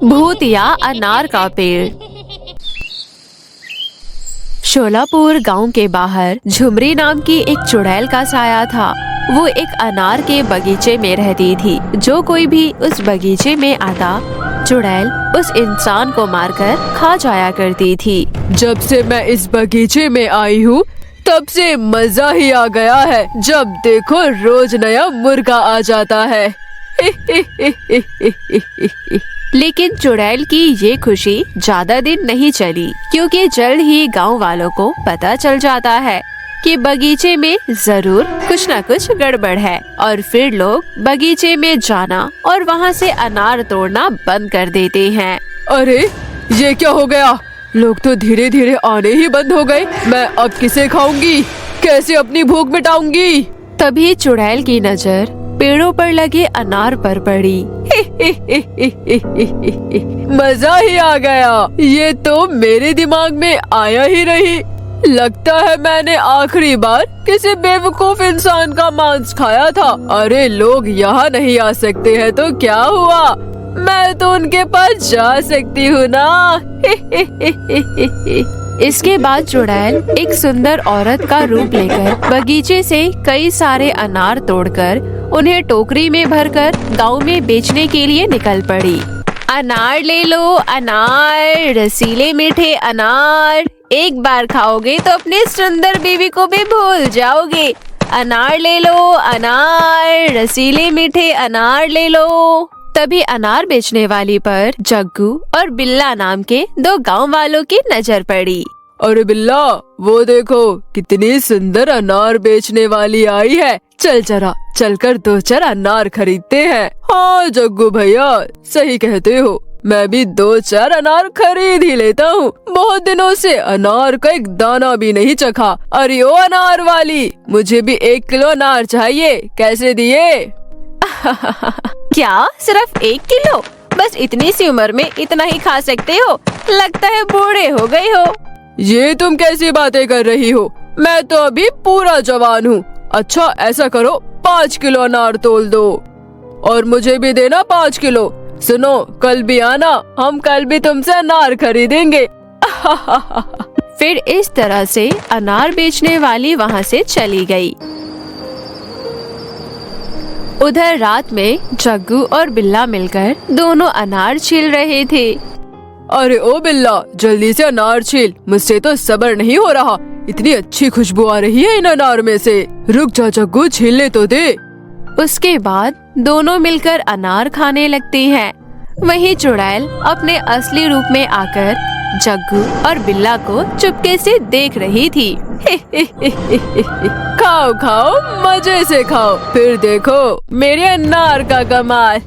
भूतिया अनार का पेड़। शोलापुर गांव के बाहर झुमरी नाम की एक चुड़ैल का साया था। वो एक अनार के बगीचे में रहती थी। जो कोई भी उस बगीचे में आता, चुड़ैल उस इंसान को मारकर खा जाया करती थी। जब से मैं इस बगीचे में आई हूँ तब से मजा ही आ गया है। जब देखो रोज नया मुर्गा आ जाता है। लेकिन चुड़ैल की ये खुशी ज्यादा दिन नहीं चली, क्योंकि जल्द ही गांव वालों को पता चल जाता है कि बगीचे में जरूर कुछ न कुछ गड़बड़ है। और फिर लोग बगीचे में जाना और वहाँ से अनार तोड़ना बंद कर देते हैं। अरे ये क्या हो गया? लोग तो धीरे धीरे आने ही बंद हो गए। मैं अब किसे खाऊंगी? कैसे अपनी भूख मिटाऊंगी? तभी चुड़ैल की नजर पेड़ों पर लगे अनार पर पड़ी। मजा ही आ गया। ये तो मेरे दिमाग में आया ही नहीं। लगता है मैंने आखिरी बार किसी बेवकूफ इंसान का मांस खाया था। अरे लोग यहाँ नहीं आ सकते हैं तो क्या हुआ? मैं तो उनके पास जा सकती हूँ ना। इसके बाद चुड़ैल एक सुंदर औरत का रूप लेकर बगीचे से कई सारे अनार तोड़कर उन्हें टोकरी में भरकर गांव में बेचने के लिए निकल पड़ी। अनार ले लो अनार, रसीले मीठे अनार, एक बार खाओगे तो अपनी सुंदर बीवी को भी भूल जाओगे। अनार ले लो अनार, रसीले मीठे अनार ले लो। तभी अनार बेचने वाली पर जग्गू और बिल्ला नाम के दो गांव वालों की नजर पड़ी। अरे बिल्ला, वो देखो कितनी सुंदर अनार बेचने वाली आई है। चल जरा चलकर दो चार अनार खरीदते हैं। हाँ जग्गू भैया, सही कहते हो। मैं भी दो चार अनार खरीद ही लेता हूँ। बहुत दिनों से अनार का एक दाना भी नहीं चखा। अरे ओ अनार वाली, मुझे भी 1 किलो अनार चाहिए। कैसे दिए? क्या सिर्फ 1 किलो? बस इतनी सी उम्र में इतना ही खा सकते हो? लगता है बूढ़े हो गए हो। ये तुम कैसी बातें कर रही हो? मैं तो अभी पूरा जवान हूँ। अच्छा ऐसा करो, 5 किलो अनार तोल दो और मुझे भी देना 5 किलो। सुनो, कल भी आना, हम कल भी तुमसे अनार खरीदेंगे। फिर इस तरह से अनार बेचने वाली वहाँ से चली गई। उधर रात में जग्गू और बिल्ला मिलकर दोनों अनार छील रहे थे। अरे ओ बिल्ला, जल्दी से अनार छील, मुझसे तो सब्र नहीं हो रहा। इतनी अच्छी खुशबू आ रही है इन अनार में से। रुक जा जग्गू, छीलने तो दे। उसके बाद दोनों मिलकर अनार खाने लगते हैं। वहीं चुड़ैल अपने असली रूप में आकर जग्गू और बिल्ला को चुपके से देख रही थी। खाओ खाओ, मजे से खाओ, फिर देखो मेरे अनार का कमाल।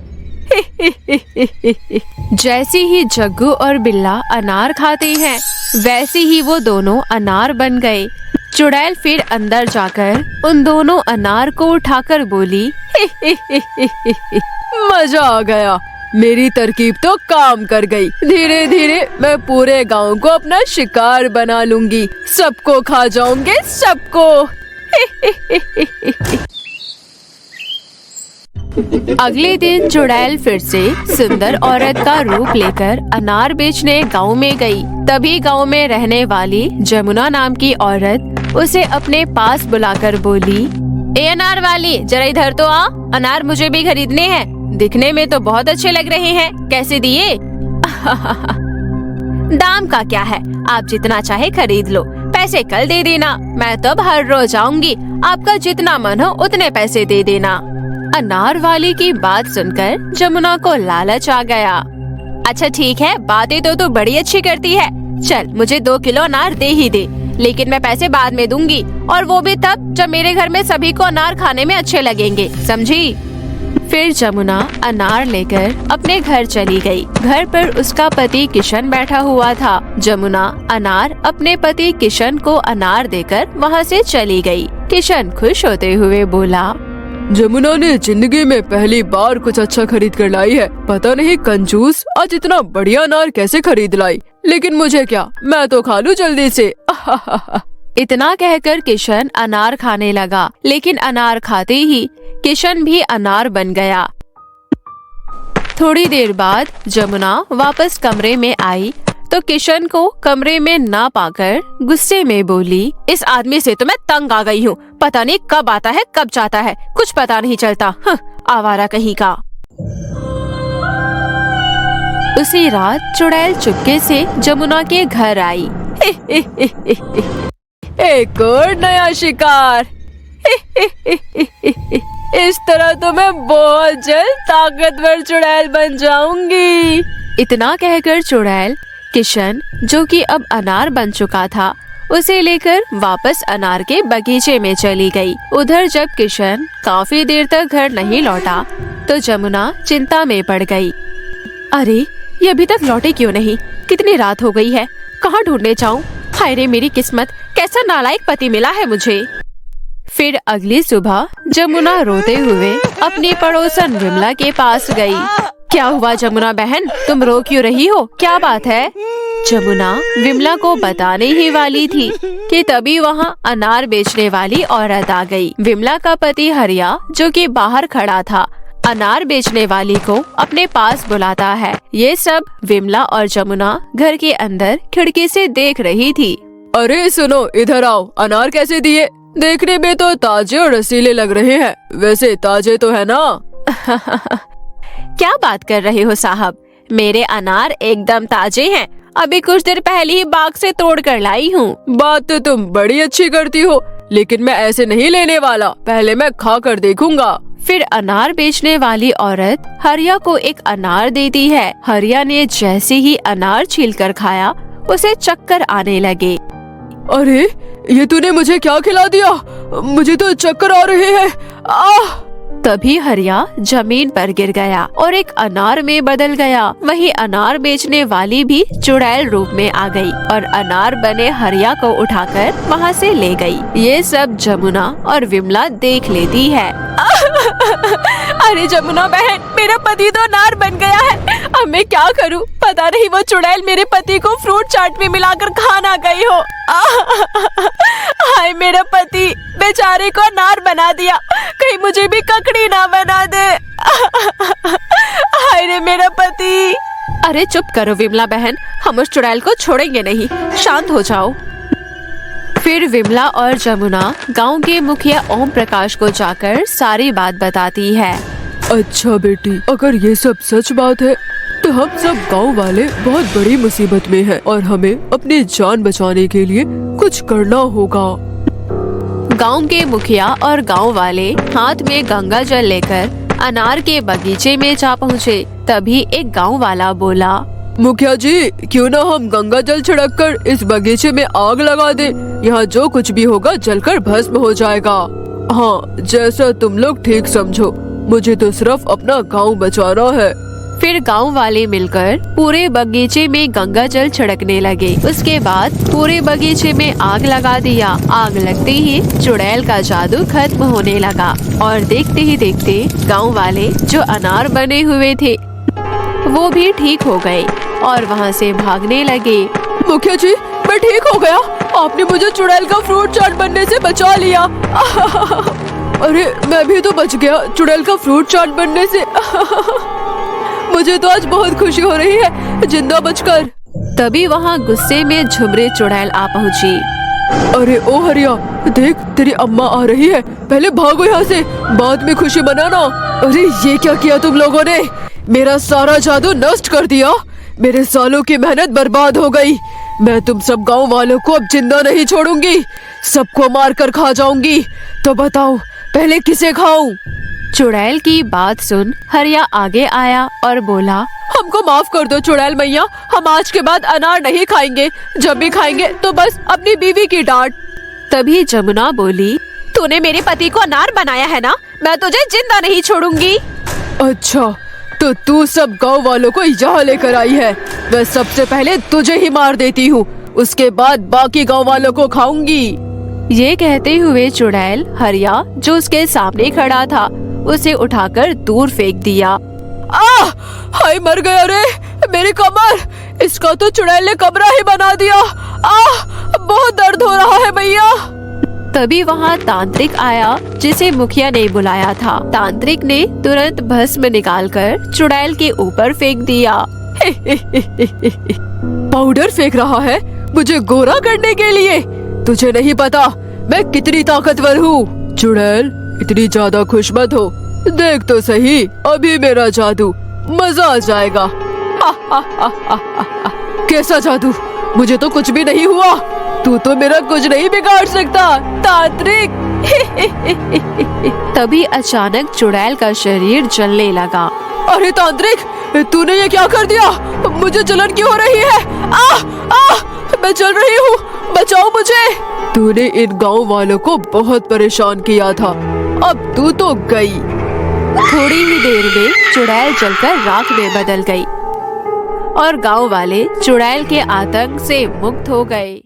जैसे ही जग्गू और बिल्ला अनार खाते हैं, वैसे ही वो दोनों अनार बन गए। चुड़ैल फिर अंदर जाकर उन दोनों अनार को उठाकर बोली, मजा आ गया। मेरी तरकीब तो काम कर गई। धीरे धीरे मैं पूरे गांव को अपना शिकार बना लूंगी। सबको खा जाऊंगे, सबको। अगले दिन चुड़ैल फिर से सुंदर औरत का रूप लेकर अनार बेचने गांव में गई। तभी गांव में रहने वाली जमुना नाम की औरत उसे अपने पास बुलाकर बोली, ए अनार वाली, जरा इधर तो आ। अनार मुझे भी खरीदने हैं। दिखने में तो बहुत अच्छे लग रहे हैं। कैसे दिए? दाम का क्या है, आप जितना चाहे खरीद लो। पैसे कल दे देना। मैं तो हर रोज आऊंगी। आपका जितना मन हो उतने पैसे दे देना। अनार वाली की बात सुनकर जमुना को लालच आ गया। अच्छा ठीक है, बातें तो तू बड़ी अच्छी करती है। चल मुझे 2 किलो अनार दे ही दे, लेकिन मैं पैसे बाद में दूंगी, और वो भी तब जब मेरे घर में सभी को अनार खाने में अच्छे लगेंगे, समझी? फिर जमुना अनार लेकर अपने घर चली गई। घर पर उसका पति किशन बैठा हुआ था। जमुना अनार अपने पति किशन को अनार देकर वहाँ से चली गई। किशन खुश होते हुए बोला, जमुना ने जिंदगी में पहली बार कुछ अच्छा खरीद कर लाई है। पता नहीं कंजूस आज इतना बढ़िया अनार कैसे खरीद लाई। लेकिन मुझे क्या, मैं तो खा लूं जल्दी से। इतना कहकर किशन अनार खाने लगा, लेकिन अनार खाते ही किशन भी अनार बन गया। थोड़ी देर बाद जमुना वापस कमरे में आई तो किशन को कमरे में ना पाकर गुस्से में बोली, इस आदमी से तो मैं तंग आ गई हूँ। पता नहीं कब आता है कब जाता है, कुछ पता नहीं चलता। आवारा कहीं का। उसी रात चुड़ैल चुपके से जमुना के घर आई। एक और नया शिकार। इस तरह तो मैं बहुत जल्द ताकतवर चुड़ैल बन जाऊंगी। इतना कहकर चुड़ैल किशन, जो कि अब अनार बन चुका था, उसे लेकर वापस अनार के बगीचे में चली गई। उधर जब किशन काफी देर तक घर नहीं लौटा तो जमुना चिंता में पड़ गई। अरे ये अभी तक लौटे क्यों नहीं? कितनी रात हो गई है, कहाँ ढूंढने जाऊँ? हाय रे मेरी किस्मत, कैसा नालायक पति मिला है मुझे। फिर अगली सुबह जमुना रोते हुए अपनी पड़ोसन विमला के पास गई। क्या हुआ जमुना बहन, तुम रो क्यों रही हो? क्या बात है? जमुना विमला को बताने ही वाली थी कि तभी वहाँ अनार बेचने वाली औरत आ गई। विमला का पति हरिया, जो कि बाहर खड़ा था, अनार बेचने वाली को अपने पास बुलाता है। ये सब विमला और जमुना घर के अंदर खिड़की से देख रही थी। अरे सुनो, इधर आओ। अनार कैसे दिए? देखने में तो ताजे और रसीले लग रहे हैं। वैसे ताजे तो है ना? क्या बात कर रहे हो साहब, मेरे अनार एकदम ताजे हैं। अभी कुछ देर पहले ही बाग से तोड़ कर लाई हूँ। बात तो तुम बड़ी अच्छी करती हो, लेकिन मैं ऐसे नहीं लेने वाला। पहले मैं खा कर देखूंगा। फिर अनार बेचने वाली औरत हरिया को एक अनार देती है। हरिया ने जैसे ही अनार छीलकर खाया, उसे चक्कर आने लगे। अरे ये तूने मुझे क्या खिला दिया? मुझे तो चक्कर आ रहे हैं। तभी हरिया जमीन पर गिर गया और एक अनार में बदल गया। वही अनार बेचने वाली भी चुड़ैल रूप में आ गई और अनार बने हरिया को उठाकर वहाँ से ले गई। ये सब जमुना और विमला देख लेती है। अरे जमुना बहन, मेरा पति तो अनार बन गया है। अब मैं क्या करूं? पता नहीं वो चुड़ैल मेरे पति को फ्रूट चाट में मिलाकर खा ना गई हो। हाय मेरा पति, बेचारे को अनार बना दिया। कहीं मुझे भी ककड़ी ना बना दे। हाय रे मेरा पति। अरे चुप करो विमला बहन, हम उस चुड़ैल को छोड़ेंगे नहीं। शांत हो जाओ। फिर विमला और जमुना गांव के मुखिया ओम प्रकाश को जाकर सारी बात बताती है। अच्छा बेटी, अगर ये सब सच बात है तो हम सब गांव वाले बहुत बड़ी मुसीबत में हैं और हमें अपनी जान बचाने के लिए कुछ करना होगा। गांव के मुखिया और गांव वाले हाथ में गंगा जल लेकर अनार के बगीचे में जा पहुँचे। तभी एक गांव वाला बोला, मुखिया जी, क्यों ना हम गंगा जल छिड़ककर इस बगीचे में आग लगा दे। यहाँ जो कुछ भी होगा जलकर भस्म हो जाएगा। हाँ, जैसा तुम लोग ठीक समझो। मुझे तो सिर्फ अपना गांव बचाना है। फिर गांव वाले मिलकर पूरे बगीचे में गंगा जल छिड़कने लगे। उसके बाद पूरे बगीचे में आग लगा दिया। आग लगते ही चुड़ैल का जादू खत्म होने लगा और देखते ही देखते गांव वाले जो अनार बने हुए थे वो भी ठीक हो गए और वहाँ से भागने लगे। मुखिया जी, मैं ठीक हो गया। आपने मुझे चुड़ैल का फ्रूट चाट बनने से बचा लिया। अरे मैं भी तो बच गया चुड़ैल का फ्रूट चाट बनने से। मुझे तो आज बहुत खुशी हो रही है जिंदा बचकर। तभी वहाँ गुस्से में झुमरी चुड़ैल आ पहुँची। अरे ओ हरिया, देख तेरी अम्मा आ रही है। पहले भागो यहाँ से, बाद में खुशी मनाना। अरे ये क्या किया तुम लोगों ने? मेरा सारा जादू नष्ट कर दिया। मेरे सालों की मेहनत बर्बाद हो गई। मैं तुम सब गांव वालों को अब जिंदा नहीं छोड़ूंगी। सबको मार कर खा जाऊंगी। तो बताओ पहले किसे खाऊं? चुड़ैल की बात सुन हरिया आगे आया और बोला, हमको माफ कर दो चुड़ैल मैया, हम आज के बाद अनार नहीं खाएंगे। जब भी खाएंगे तो बस अपनी बीवी की डांट। तभी जमुना बोली, तूने मेरे पति को अनार बनाया है ना, मैं तुझे जिंदा नहीं छोड़ूंगी। अच्छा, तो तू सब गांव वालों को यहाँ लेकर आई है। मैं सबसे पहले तुझे ही मार देती हूँ, उसके बाद बाकी गांव वालों को खाऊंगी। ये कहते हुए चुड़ैल हरिया, जो उसके सामने खड़ा था, उसे उठाकर दूर फेंक दिया। हाय मर गया रे मेरी कमर। इसका तो चुड़ैल ने कमरा ही बना दिया। बहुत दर्द हो रहा है भैया। तभी वहाँ तांत्रिक आया जिसे मुखिया ने बुलाया था। तांत्रिक ने तुरंत भस्म निकालकर चुड़ैल के ऊपर फेंक दिया। पाउडर फेंक रहा है मुझे गोरा करने के लिए। तुझे नहीं पता मैं कितनी ताकतवर हूँ। चुड़ैल इतनी ज्यादा खुश मत हो, देख तो सही अभी मेरा जादू, मजा आ जाएगा। कैसा जादू? मुझे तो कुछ भी नहीं हुआ। तू तो मेरा कुछ नहीं बिगाड़ सकता तांत्रिक। तभी अचानक चुड़ैल का शरीर जलने लगा। अरे तांत्रिक, तूने ये क्या कर दिया? मुझे जलन क्यों हो रही है? मैं जल रही हूँ, बचाओ मुझे। तूने इन गांव वालों को बहुत परेशान किया था, अब तू तो गई। थोड़ी ही देर में चुड़ैल जलकर राख में बदल गई और गांव वाले चुड़ैल के आतंक से मुक्त हो गए।